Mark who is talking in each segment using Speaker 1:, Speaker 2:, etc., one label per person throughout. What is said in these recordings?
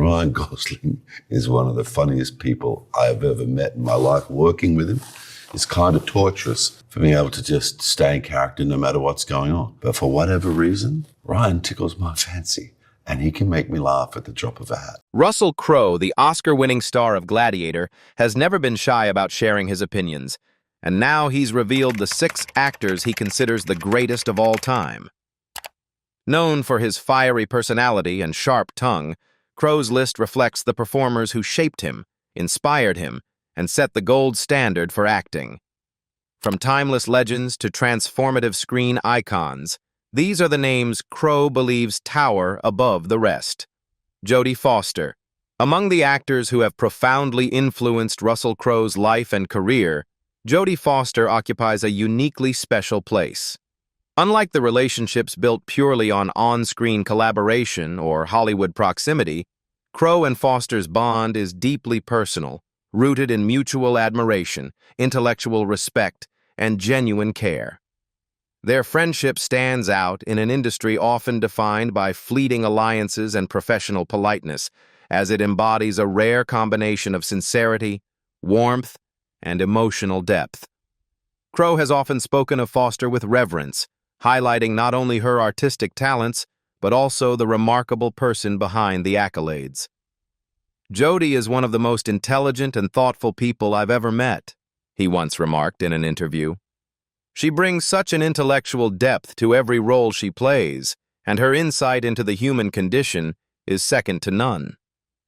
Speaker 1: Ryan Gosling is one of the funniest people I've ever met in my life. Working with him is kind of torturous for being able to just stay in character no matter what's going on. But for whatever reason, Ryan tickles my fancy, and he can make me laugh at the drop of a hat.
Speaker 2: Russell Crowe, the Oscar-winning star of Gladiator, has never been shy about sharing his opinions, and now he's revealed the 6 actors he considers the greatest of all time. Known for his fiery personality and sharp tongue, Crowe's list reflects the performers who shaped him, inspired him, and set the gold standard for acting. From timeless legends to transformative screen icons, these are the names Crowe believes tower above the rest. Jodie Foster. Among the actors who have profoundly influenced Russell Crowe's life and career, Jodie Foster occupies a uniquely special place. Unlike the relationships built purely on on-screen collaboration or Hollywood proximity, Crowe and Foster's bond is deeply personal, rooted in mutual admiration, intellectual respect, and genuine care. Their friendship stands out in an industry often defined by fleeting alliances and professional politeness, as it embodies a rare combination of sincerity, warmth, and emotional depth. Crowe has often spoken of Foster with reverence, highlighting not only her artistic talents, but also the remarkable person behind the accolades. "Jodie is one of the most intelligent and thoughtful people I've ever met," he once remarked in an interview. "She brings such an intellectual depth to every role she plays, and her insight into the human condition is second to none."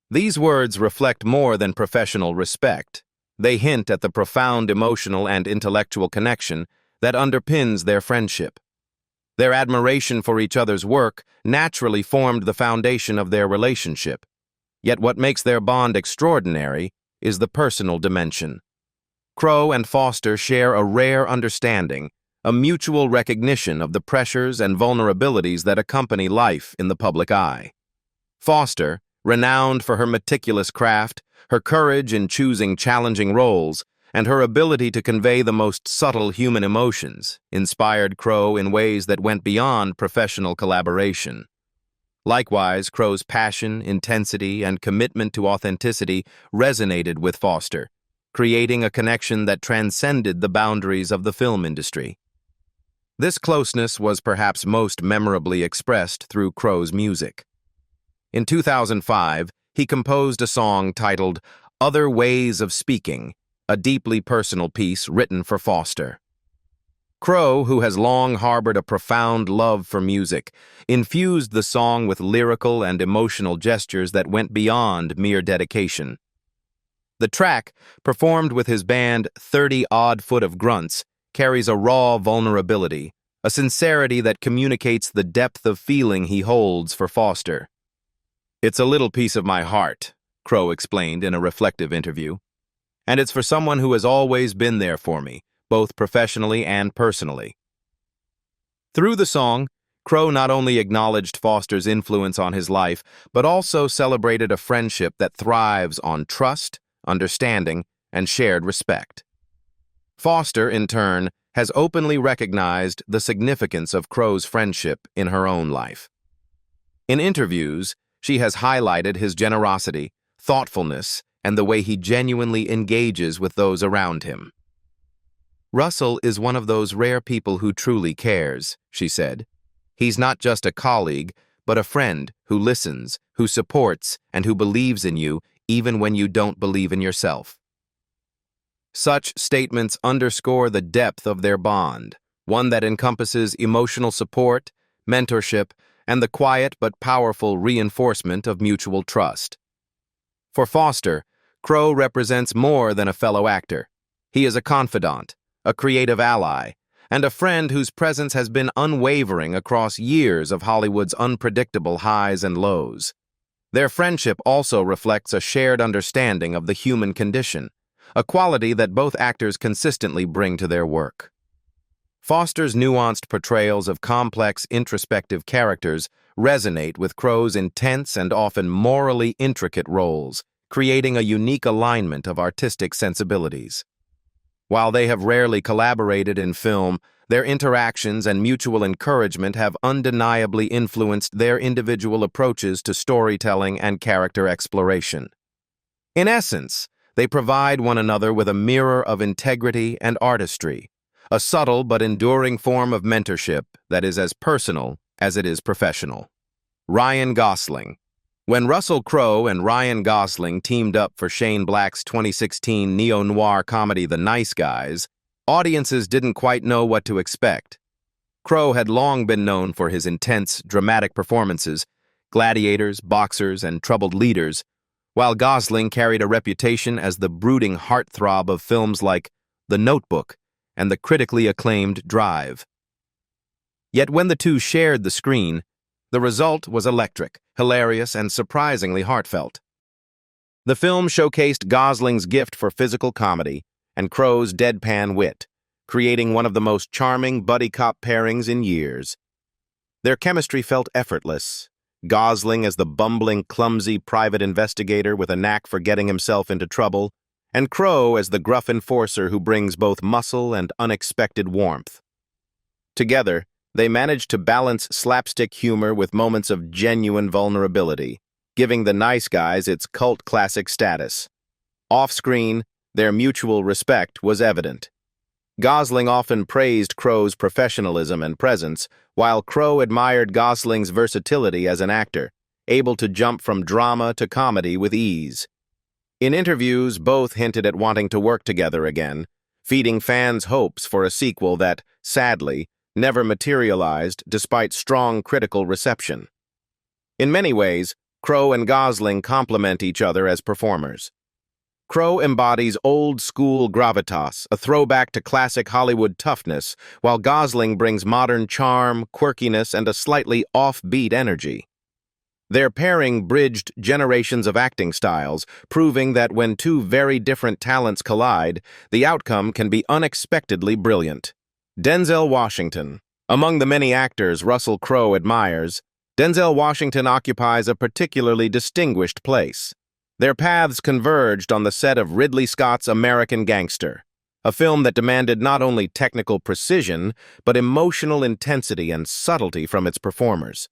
Speaker 2: These words reflect more than professional respect. They hint at the profound emotional and intellectual connection that underpins their friendship. Their admiration for each other's work naturally formed the foundation of their relationship. Yet what makes their bond extraordinary is the personal dimension. Crowe and Foster share a rare understanding, a mutual recognition of the pressures and vulnerabilities that accompany life in the public eye. Foster, renowned for her meticulous craft, her courage in choosing challenging roles, and her ability to convey the most subtle human emotions, inspired Crowe in ways that went beyond professional collaboration. Likewise, Crowe's passion, intensity, and commitment to authenticity resonated with Foster, creating a connection that transcended the boundaries of the film industry. This closeness was perhaps most memorably expressed through Crowe's music. In 2005, he composed a song titled "Other Ways of Speaking," a deeply personal piece written for Foster. Crowe, who has long harbored a profound love for music, infused the song with lyrical and emotional gestures that went beyond mere dedication. The track, performed with his band 30 Odd Foot of Grunts, carries a raw vulnerability, a sincerity that communicates the depth of feeling he holds for Foster. "It's a little piece of my heart," Crowe explained in a reflective interview. "And it's for someone who has always been there for me, both professionally and personally." Through the song, Crowe not only acknowledged Foster's influence on his life, but also celebrated a friendship that thrives on trust, understanding, and shared respect. Foster, in turn, has openly recognized the significance of Crowe's friendship in her own life. In interviews, she has highlighted his generosity, thoughtfulness, and the way he genuinely engages with those around him. "Russell is one of those rare people who truly cares," she said. "He's not just a colleague, but a friend who listens, who supports, and who believes in you even when you don't believe in yourself." Such statements underscore the depth of their bond, one that encompasses emotional support, mentorship, and the quiet but powerful reinforcement of mutual trust. For Foster, Crowe represents more than a fellow actor. He is a confidant, a creative ally, and a friend whose presence has been unwavering across years of Hollywood's unpredictable highs and lows. Their friendship also reflects a shared understanding of the human condition, a quality that both actors consistently bring to their work. Foster's nuanced portrayals of complex, introspective characters resonate with Crowe's intense and often morally intricate roles, creating a unique alignment of artistic sensibilities. While they have rarely collaborated in film, Their interactions and mutual encouragement have undeniably influenced their individual approaches to storytelling and character exploration. In essence, they provide one another with a mirror of integrity and artistry, a subtle but enduring form of mentorship that is as personal as it is professional. Ryan Gosling. When Russell Crowe and Ryan Gosling teamed up for Shane Black's 2016 neo-noir comedy The Nice Guys, audiences didn't quite know what to expect. Crowe had long been known for his intense, dramatic performances, gladiators, boxers, and troubled leaders, while Gosling carried a reputation as the brooding heartthrob of films like The Notebook and the critically acclaimed Drive. Yet when the two shared the screen, the result was electric, hilarious, and surprisingly heartfelt. The film showcased Gosling's gift for physical comedy and Crowe's deadpan wit, creating one of the most charming buddy cop pairings in years. Their chemistry felt effortless, Gosling as the bumbling, clumsy private investigator with a knack for getting himself into trouble, and Crowe as the gruff enforcer who brings both muscle and unexpected warmth. Together, they managed to balance slapstick humor with moments of genuine vulnerability, giving The Nice Guys its cult classic status. Off-screen, their mutual respect was evident. Gosling often praised Crowe's professionalism and presence, while Crowe admired Gosling's versatility as an actor, able to jump from drama to comedy with ease. In interviews, both hinted at wanting to work together again, feeding fans hopes for a sequel that, sadly, never materialized despite strong critical reception. In many ways, Crowe and Gosling complement each other as performers. Crowe embodies old-school gravitas, a throwback to classic Hollywood toughness, while Gosling brings modern charm, quirkiness, and a slightly offbeat energy. Their pairing bridged generations of acting styles, proving that when two very different talents collide, the outcome can be unexpectedly brilliant. Denzel Washington. Among the many actors Russell Crowe admires, Denzel Washington occupies a particularly distinguished place. Their paths converged on the set of Ridley Scott's American Gangster, a film that demanded not only technical precision, but emotional intensity and subtlety from its performers.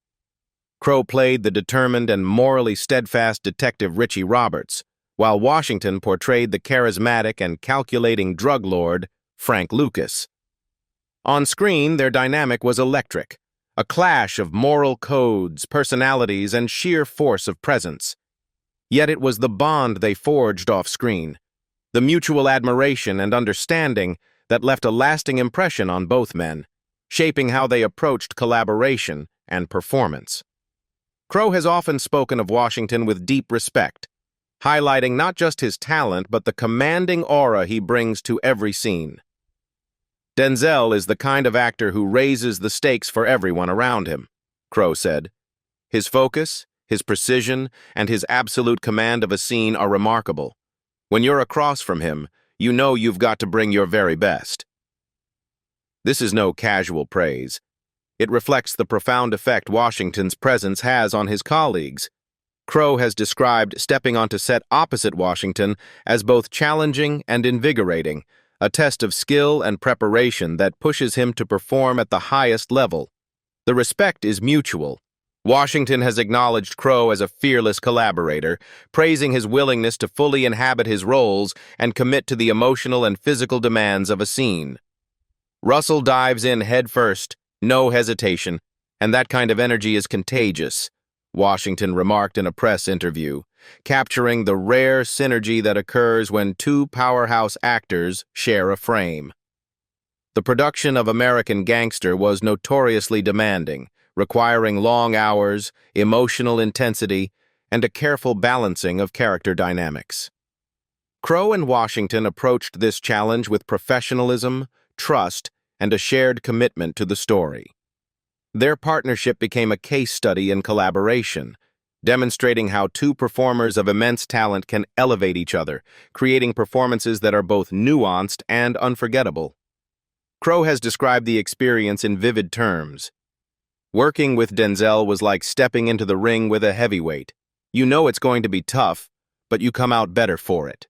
Speaker 2: Crowe played the determined and morally steadfast detective Richie Roberts, while Washington portrayed the charismatic and calculating drug lord Frank Lucas. On screen, their dynamic was electric, a clash of moral codes, personalities, and sheer force of presence. Yet it was the bond they forged off-screen, the mutual admiration and understanding that left a lasting impression on both men, shaping how they approached collaboration and performance. Crowe has often spoken of Washington with deep respect, highlighting not just his talent but the commanding aura he brings to every scene. Denzel is the kind of actor who raises the stakes for everyone around him, Crowe said. His focus, his precision, and his absolute command of a scene are remarkable. When you're across from him, you know you've got to bring your very best. This is no casual praise. It reflects the profound effect Washington's presence has on his colleagues. Crowe has described stepping onto set opposite Washington as both challenging and invigorating, a test of skill and preparation that pushes him to perform at the highest level. The respect is mutual. Washington has acknowledged Crowe as a fearless collaborator, praising his willingness to fully inhabit his roles and commit to the emotional and physical demands of a scene. Russell dives in headfirst, no hesitation, and that kind of energy is contagious, Washington remarked in a press interview, capturing the rare synergy that occurs when two powerhouse actors share a frame. The production of American Gangster was notoriously demanding, requiring long hours, emotional intensity, and a careful balancing of character dynamics. Crowe and Washington approached this challenge with professionalism, trust, and a shared commitment to the story. Their partnership became a case study in collaboration, demonstrating how two performers of immense talent can elevate each other, creating performances that are both nuanced and unforgettable. Crowe has described the experience in vivid terms. Working with Denzel was like stepping into the ring with a heavyweight. You know it's going to be tough, but you come out better for it.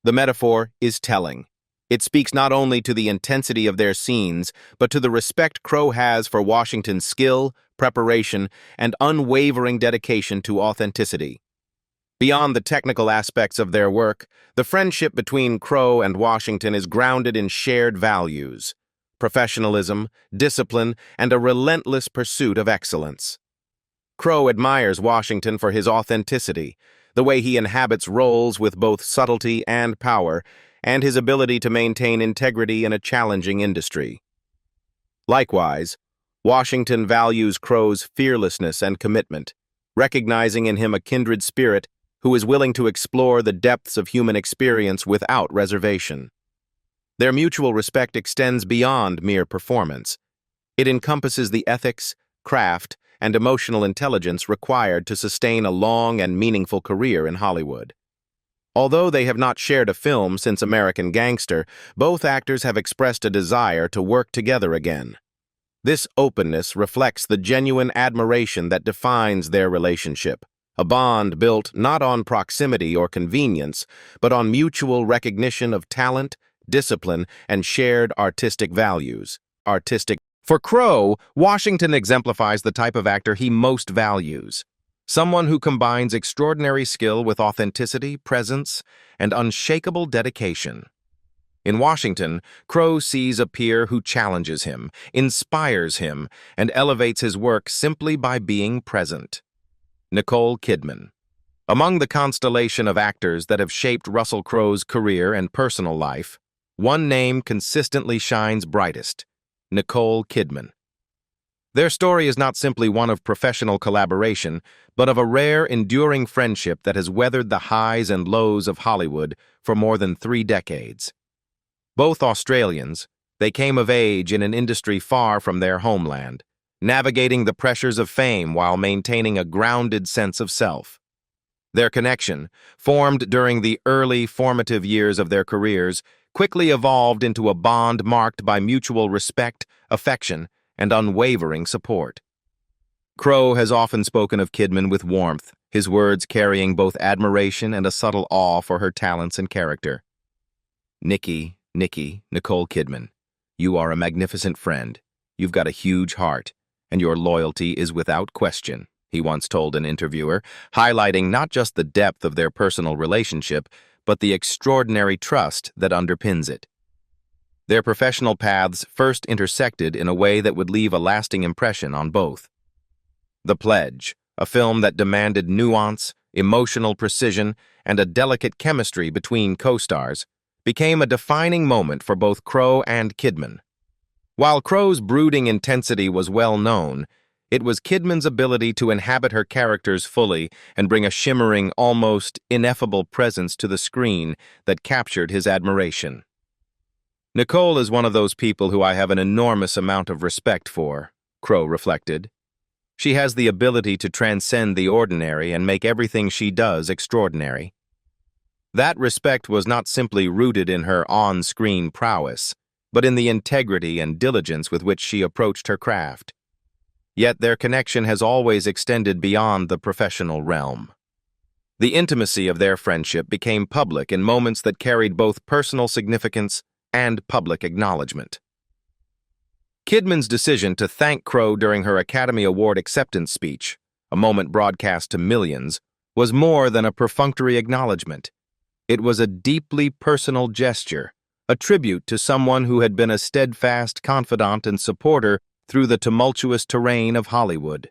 Speaker 2: The metaphor is telling. It speaks not only to the intensity of their scenes, but to the respect Crowe has for Washington's skill, preparation, and unwavering dedication to authenticity. Beyond the technical aspects of their work, the friendship between Crowe and Washington is grounded in shared values: professionalism, discipline, and a relentless pursuit of excellence. Crowe admires Washington for his authenticity, the way he inhabits roles with both subtlety and power, and his ability to maintain integrity in a challenging industry. Likewise, Washington values Crowe's fearlessness and commitment, recognizing in him a kindred spirit who is willing to explore the depths of human experience without reservation. Their mutual respect extends beyond mere performance. It encompasses the ethics, craft, and emotional intelligence required to sustain a long and meaningful career in Hollywood. Although they have not shared a film since American Gangster, both actors have expressed a desire to work together again. This openness reflects the genuine admiration that defines their relationship, a bond built not on proximity or convenience, but on mutual recognition of talent, discipline, and shared artistic values. For Crowe, Washington exemplifies the type of actor he most values: someone who combines extraordinary skill with authenticity, presence, and unshakable dedication. In Washington, Crowe sees a peer who challenges him, inspires him, and elevates his work simply by being present. Nicole Kidman. Among the constellation of actors that have shaped Russell Crowe's career and personal life, one name consistently shines brightest: Nicole Kidman. Their story is not simply one of professional collaboration, but of a rare, enduring friendship that has weathered the highs and lows of Hollywood for more than 3 decades. Both Australians, they came of age in an industry far from their homeland, navigating the pressures of fame while maintaining a grounded sense of self. Their connection, formed during the early formative years of their careers, quickly evolved into a bond marked by mutual respect, affection, and unwavering support. Crowe has often spoken of Kidman with warmth, his words carrying both admiration and a subtle awe for her talents and character. Nicole Kidman, you are a magnificent friend. You've got a huge heart, and your loyalty is without question, he once told an interviewer, highlighting not just the depth of their personal relationship, but the extraordinary trust that underpins it. Their professional paths first intersected in a way that would leave a lasting impression on both. The Pledge, a film that demanded nuance, emotional precision, and a delicate chemistry between co-stars, became a defining moment for both Crowe and Kidman. While Crowe's brooding intensity was well known, it was Kidman's ability to inhabit her characters fully and bring a shimmering, almost ineffable presence to the screen that captured his admiration. Nicole is one of those people who I have an enormous amount of respect for, Crowe reflected. She has the ability to transcend the ordinary and make everything she does extraordinary. That respect was not simply rooted in her on-screen prowess, but in the integrity and diligence with which she approached her craft. Yet their connection has always extended beyond the professional realm. The intimacy of their friendship became public in moments that carried both personal significance and public acknowledgement. Kidman's decision to thank Crowe during her Academy Award acceptance speech, a moment broadcast to millions, was more than a perfunctory acknowledgement. It was a deeply personal gesture, a tribute to someone who had been a steadfast confidant and supporter through the tumultuous terrain of Hollywood.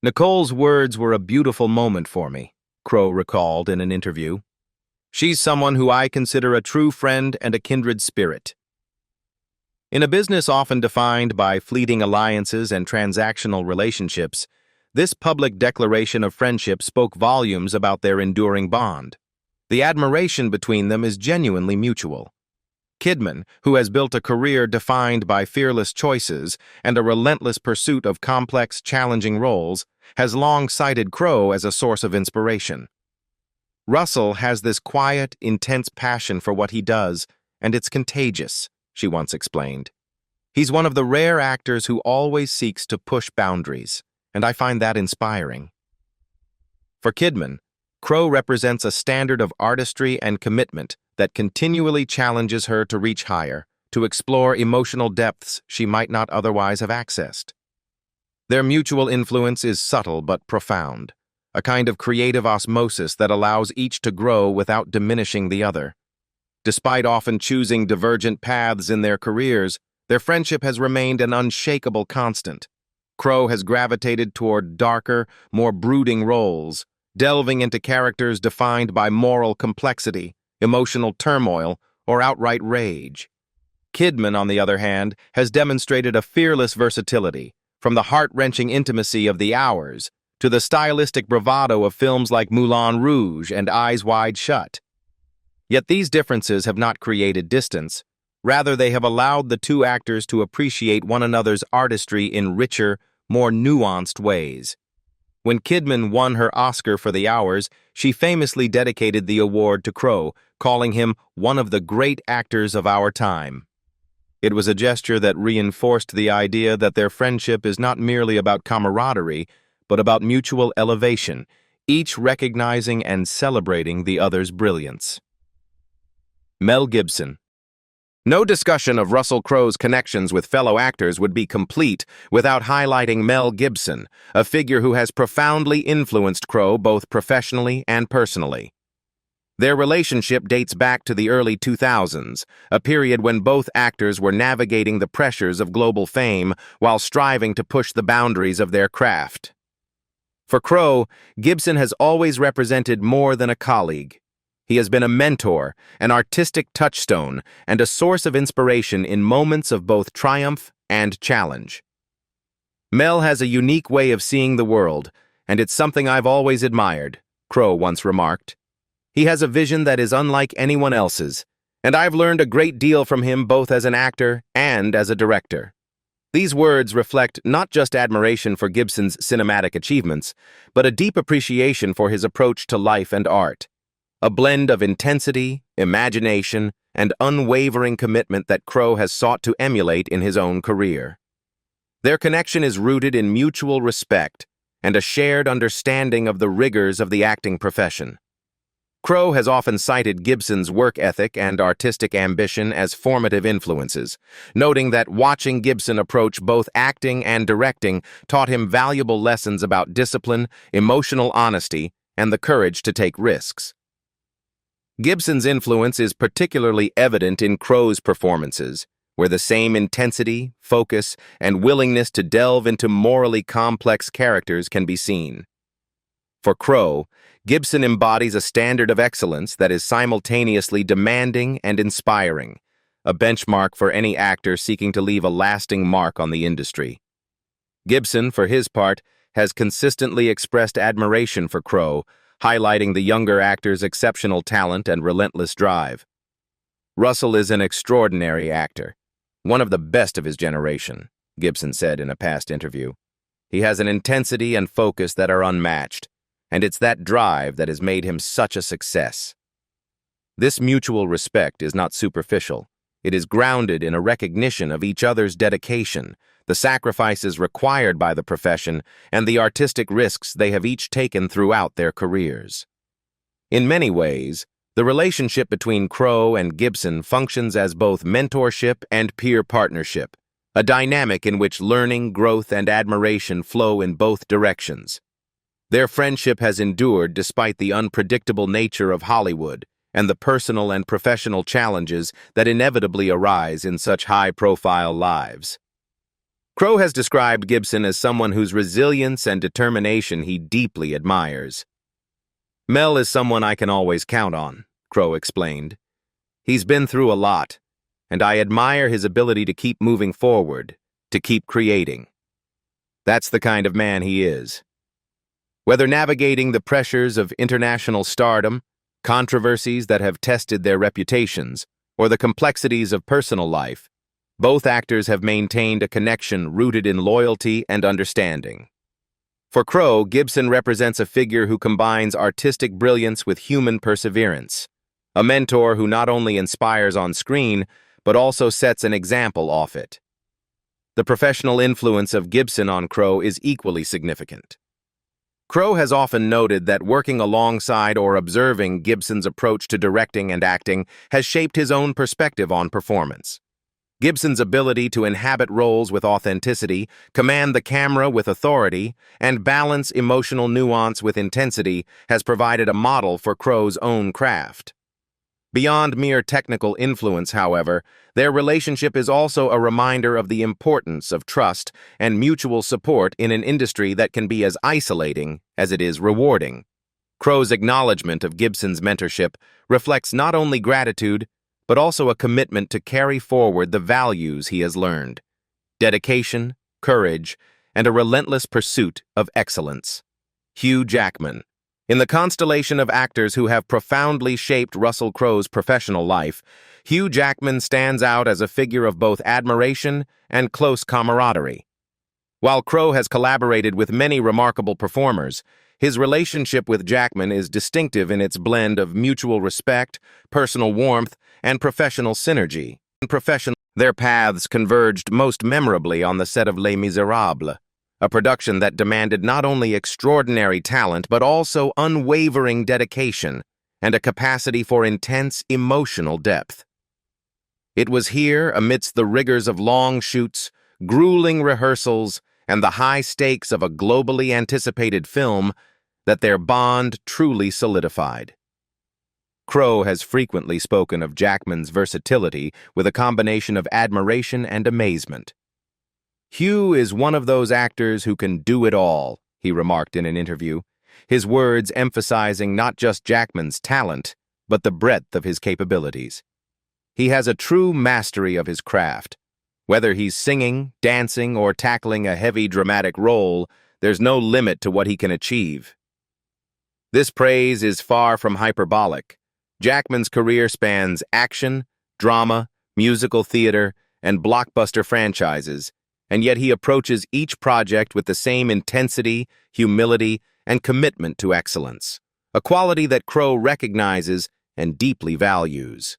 Speaker 2: Nicole's words were a beautiful moment for me, Crowe recalled in an interview. She's someone who I consider a true friend and a kindred spirit. In a business often defined by fleeting alliances and transactional relationships, this public declaration of friendship spoke volumes about their enduring bond. The admiration between them is genuinely mutual. Kidman, who has built a career defined by fearless choices and a relentless pursuit of complex, challenging roles, has long cited Crowe as a source of inspiration. Russell has this quiet, intense passion for what he does, and it's contagious, she once explained. He's one of the rare actors who always seeks to push boundaries, and I find that inspiring. For Kidman, Crowe represents a standard of artistry and commitment that continually challenges her to reach higher, to explore emotional depths she might not otherwise have accessed. Their mutual influence is subtle but profound, a kind of creative osmosis that allows each to grow without diminishing the other. Despite often choosing divergent paths in their careers, their friendship has remained an unshakable constant. Crowe has gravitated toward darker, more brooding roles, delving into characters defined by moral complexity, emotional turmoil, or outright rage. Kidman, on the other hand, has demonstrated a fearless versatility, from the heart-wrenching intimacy of The Hours to the stylistic bravado of films like Moulin Rouge and Eyes Wide Shut. Yet these differences have not created distance. Rather, they have allowed the two actors to appreciate one another's artistry in richer, more nuanced ways. When Kidman won her Oscar for The Hours, she famously dedicated the award to Crowe, calling him one of the great actors of our time. It was a gesture that reinforced the idea that their friendship is not merely about camaraderie, but about mutual elevation, each recognizing and celebrating the other's brilliance. Mel Gibson. No discussion of Russell Crowe's connections with fellow actors would be complete without highlighting Mel Gibson, a figure who has profoundly influenced Crowe both professionally and personally. Their relationship dates back to the early 2000s, a period when both actors were navigating the pressures of global fame while striving to push the boundaries of their craft. For Crowe, Gibson has always represented more than a colleague. He has been a mentor, an artistic touchstone, and a source of inspiration in moments of both triumph and challenge. Mel has a unique way of seeing the world, and it's something I've always admired, Crowe once remarked. He has a vision that is unlike anyone else's, and I've learned a great deal from him both as an actor and as a director. These words reflect not just admiration for Gibson's cinematic achievements, but a deep appreciation for his approach to life and art. A blend of intensity, imagination, and unwavering commitment that Crowe has sought to emulate in his own career. Their connection is rooted in mutual respect and a shared understanding of the rigors of the acting profession. Crowe has often cited Gibson's work ethic and artistic ambition as formative influences, noting that watching Gibson approach both acting and directing taught him valuable lessons about discipline, emotional honesty, and the courage to take risks. Gibson's influence is particularly evident in Crowe's performances, where the same intensity, focus, and willingness to delve into morally complex characters can be seen. For Crowe, Gibson embodies a standard of excellence that is simultaneously demanding and inspiring, a benchmark for any actor seeking to leave a lasting mark on the industry. Gibson, for his part, has consistently expressed admiration for Crowe, highlighting the younger actor's exceptional talent and relentless drive. Russell is an extraordinary actor, one of the best of his generation, Gibson said in a past interview. He has an intensity and focus that are unmatched, and it's that drive that has made him such a success. This mutual respect is not superficial. It is grounded in a recognition of each other's dedication, the sacrifices required by the profession, and the artistic risks they have each taken throughout their careers. In many ways, the relationship between Crowe and Gibson functions as both mentorship and peer partnership, a dynamic in which learning, growth, and admiration flow in both directions. Their friendship has endured despite the unpredictable nature of Hollywood and the personal and professional challenges that inevitably arise in such high-profile lives. Crowe has described Gibson as someone whose resilience and determination he deeply admires. Mel is someone I can always count on, Crowe explained. He's been through a lot, and I admire his ability to keep moving forward, to keep creating. That's the kind of man he is. Whether navigating the pressures of international stardom, controversies that have tested their reputations, or the complexities of personal life, both actors have maintained a connection rooted in loyalty and understanding. For Crowe, Gibson represents a figure who combines artistic brilliance with human perseverance, a mentor who not only inspires on screen, but also sets an example off it. The professional influence of Gibson on Crowe is equally significant. Crowe has often noted that working alongside or observing Gibson's approach to directing and acting has shaped his own perspective on performance. Gibson's ability to inhabit roles with authenticity, command the camera with authority, and balance emotional nuance with intensity has provided a model for Crowe's own craft. Beyond mere technical influence, however, their relationship is also a reminder of the importance of trust and mutual support in an industry that can be as isolating as it is rewarding. Crowe's acknowledgement of Gibson's mentorship reflects not only gratitude, but also a commitment to carry forward the values he has learned: dedication, courage, and a relentless pursuit of excellence. Hugh Jackman. In the constellation of actors who have profoundly shaped Russell Crowe's professional life, Hugh Jackman stands out as a figure of both admiration and close camaraderie. While Crowe has collaborated with many remarkable performers, his relationship with Jackman is distinctive in its blend of mutual respect, personal warmth, and professional synergy. Their paths converged most memorably on the set of Les Miserables, a production that demanded not only extraordinary talent but also unwavering dedication and a capacity for intense emotional depth. It was here, amidst the rigors of long shoots, grueling rehearsals, and the high stakes of a globally anticipated film, that their bond truly solidified. Crowe has frequently spoken of Jackman's versatility with a combination of admiration and amazement. "Hugh is one of those actors who can do it all," he remarked in an interview, his words emphasizing not just Jackman's talent, but the breadth of his capabilities. He has a true mastery of his craft. Whether he's singing, dancing, or tackling a heavy dramatic role, there's no limit to what he can achieve. This praise is far from hyperbolic. Jackman's career spans action, drama, musical theater, and blockbuster franchises, and yet he approaches each project with the same intensity, humility, and commitment to excellence, a quality that Crowe recognizes and deeply values.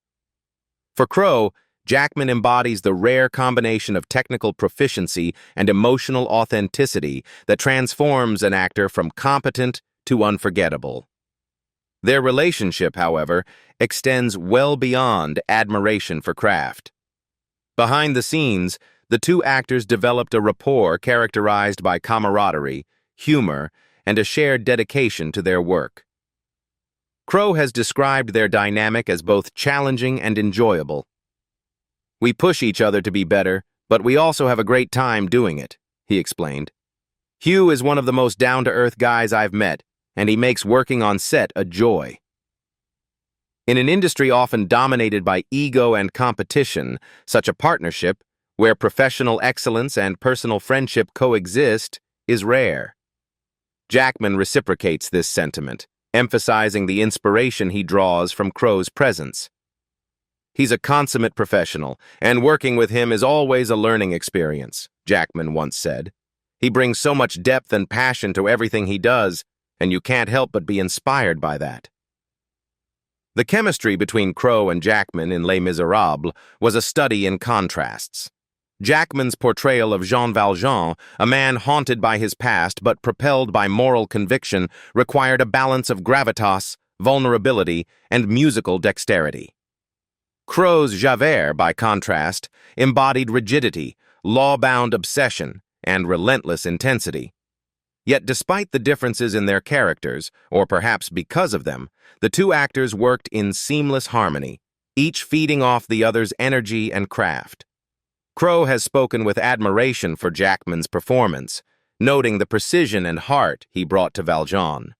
Speaker 2: For Crowe, Jackman embodies the rare combination of technical proficiency and emotional authenticity that transforms an actor from competent to unforgettable. Their relationship, however, extends well beyond admiration for craft. Behind the scenes, the two actors developed a rapport characterized by camaraderie, humor, and a shared dedication to their work. Crowe has described their dynamic as both challenging and enjoyable. "We push each other to be better, but we also have a great time doing it," he explained. "Hugh is one of the most down-to-earth guys I've met, and he makes working on set a joy." In an industry often dominated by ego and competition, such a partnership, where professional excellence and personal friendship coexist, is rare. Jackman reciprocates this sentiment, emphasizing the inspiration he draws from Crowe's presence. "He's a consummate professional, and working with him is always a learning experience," Jackman once said. "He brings so much depth and passion to everything he does, and you can't help but be inspired by that." The chemistry between Crowe and Jackman in Les Miserables was a study in contrasts. Jackman's portrayal of Jean Valjean, a man haunted by his past but propelled by moral conviction, required a balance of gravitas, vulnerability, and musical dexterity. Crowe's Javert, by contrast, embodied rigidity, law-bound obsession, and relentless intensity. Yet despite the differences in their characters, or perhaps because of them, the two actors worked in seamless harmony, each feeding off the other's energy and craft. Crowe has spoken with admiration for Jackman's performance, noting the precision and heart he brought to Valjean.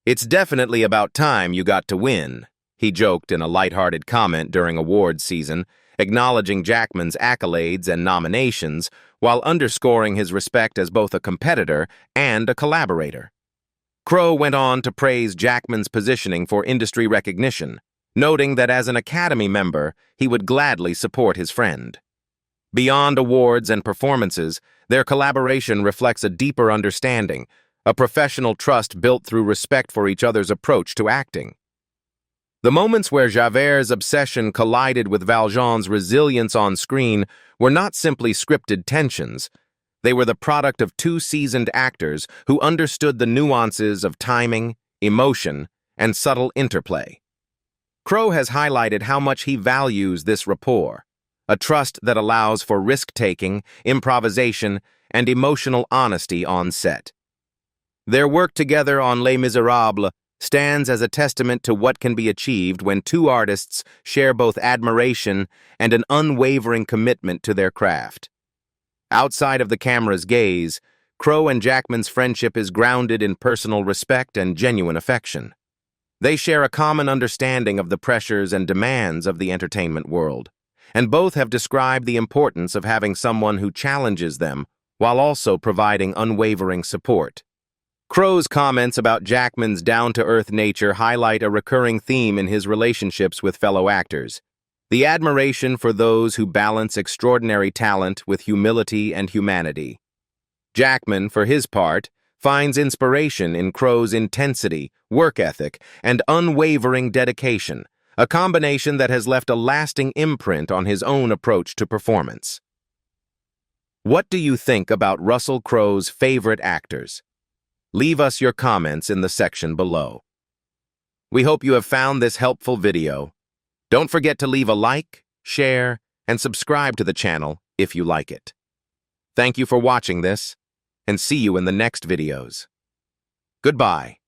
Speaker 2: "It's definitely about time you got to win," he joked in a lighthearted comment during awards season, acknowledging Jackman's accolades and nominations while underscoring his respect as both a competitor and a collaborator. Crowe went on to praise Jackman's positioning for industry recognition, noting that as an Academy member, he would gladly support his friend. Beyond awards and performances, their collaboration reflects a deeper understanding, a professional trust built through respect for each other's approach to acting. The moments where Javert's obsession collided with Valjean's resilience on screen were not simply scripted tensions. They were the product of two seasoned actors who understood the nuances of timing, emotion, and subtle interplay. Crowe has highlighted how much he values this rapport, a trust that allows for risk-taking, improvisation, and emotional honesty on set. Their work together on Les Miserables stands as a testament to what can be achieved when two artists share both admiration and an unwavering commitment to their craft. Outside of the camera's gaze, Crowe and Jackman's friendship is grounded in personal respect and genuine affection. They share a common understanding of the pressures and demands of the entertainment world, and both have described the importance of having someone who challenges them while also providing unwavering support. Crowe's comments about Jackman's down-to-earth nature highlight a recurring theme in his relationships with fellow actors: the admiration for those who balance extraordinary talent with humility and humanity. Jackman, for his part, finds inspiration in Crowe's intensity, work ethic, and unwavering dedication, a combination that has left a lasting imprint on his own approach to performance. What do you think about Russell Crowe's favorite actors? Leave us your comments in the section below. We hope you have found this helpful video. Don't forget to leave a like, share, and subscribe to the channel if you like it. Thank you for watching this, and see you in the next videos. Goodbye.